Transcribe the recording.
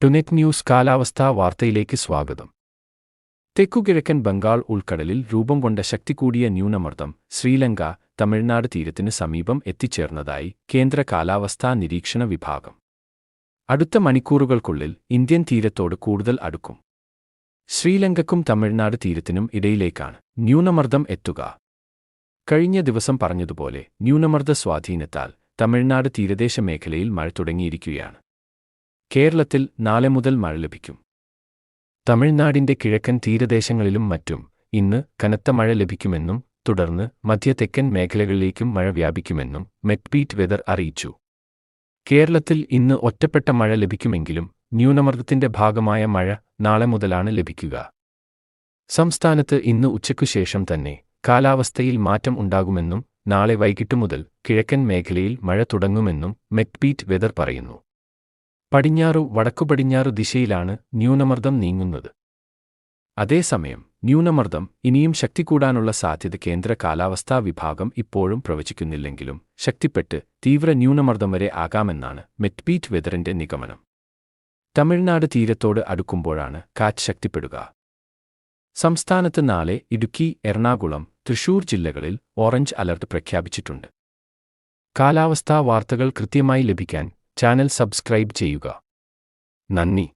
ടുനെറ്റ് news കാലാവസ്ഥാ വാർത്തയിലേക്ക് സ്വാഗതം. തെക്കുകിഴക്കൻ ബംഗാൾ ഉൾക്കടലിൽ രൂപം കൊണ്ട ശക്തി കൂടിയ ന്യൂനമർദ്ദം ശ്രീലങ്ക, തമിഴ്നാട് തീരത്തിനു സമീപം എത്തിച്ചേർന്നതായി കേന്ദ്ര കാലാവസ്ഥാ നിരീക്ഷണ വിഭാഗം. അടുത്ത മണിക്കൂറുകൾക്കുള്ളിൽ ഇന്ത്യൻ തീരത്തോട് കൂടുതൽ അടുക്കും. ശ്രീലങ്കയ്ക്കും തമിഴ്നാട് തീരത്തിനും ഇടയിലേക്കാണ് ന്യൂനമർദ്ദം എത്തുക. കഴിഞ്ഞ ദിവസം പറഞ്ഞതുപോലെ ന്യൂനമർദ്ദ സ്വാധീനത്താൽ തമിഴ്നാട് തീരദേശ മേഖലയിൽ മഴ തുടങ്ങിയിരിക്കുകയാണ്. കേരളത്തിൽ നാളെ മുതൽ മഴ ലഭിക്കും. തമിഴ്നാടിന്റെ കിഴക്കൻ തീരദേശങ്ങളിലും മറ്റും ഇന്ന് കനത്ത മഴ ലഭിക്കുമെന്നും തുടർന്ന് മധ്യ-തെക്കൻ മേഖലകളിലേക്കും മഴ വ്യാപിക്കുമെന്നും മെറ്റ്പീറ്റ് വെതർ അറിയിച്ചു. കേരളത്തിൽ ഇന്ന് ഒറ്റപ്പെട്ട മഴ ലഭിക്കുമെങ്കിലും ന്യൂനമർദ്ദത്തിന്റെ ഭാഗമായ മഴ നാളെ മുതലാണ് ലഭിക്കുക. സംസ്ഥാനത്ത് ഇന്ന് ഉച്ചയ്ക്കുശേഷം തന്നെ കാലാവസ്ഥയിൽ മാറ്റം ഉണ്ടാകുമെന്നും നാളെ വൈകിട്ട് മുതൽ കിഴക്കൻ മേഖലയിൽ മഴ തുടങ്ങുമെന്നും മെറ്റ്പീറ്റ് വെതർ പറയുന്നു. പടിഞ്ഞാറു വടക്കുപടിഞ്ഞാറു ദിശയിലാണ് ന്യൂനമർദ്ദം നീങ്ങുന്നത്. അതേസമയം ന്യൂനമർദ്ദം ഇനിയും ശക്തി കൂടാനുള്ള സാധ്യത കേന്ദ്ര കാലാവസ്ഥാ വിഭാഗം ഇപ്പോഴും പ്രവചിക്കുന്നില്ലെങ്കിലും ശക്തിപ്പെട്ട് തീവ്ര ന്യൂനമർദ്ദം വരെ ആകാമെന്നാണ് മെറ്റ്പീറ്റ് വെതറിന്റെ നിഗമനം. തമിഴ്നാട് തീരത്തോട് അടുക്കുമ്പോഴാണ് കാറ്റ് ശക്തിപ്പെടുക. സംസ്ഥാനത്ത് നാളെ ഇടുക്കി, എറണാകുളം, തൃശൂർ ജില്ലകളിൽ ഓറഞ്ച് അലർട്ട് പ്രഖ്യാപിച്ചിട്ടുണ്ട്. കാലാവസ്ഥാ വാർത്തകൾ കൃത്യമായി ലഭിക്കാൻ ചാനൽ സബ്സ്ക്രൈബ് ചെയ്യുക. നന്ദി.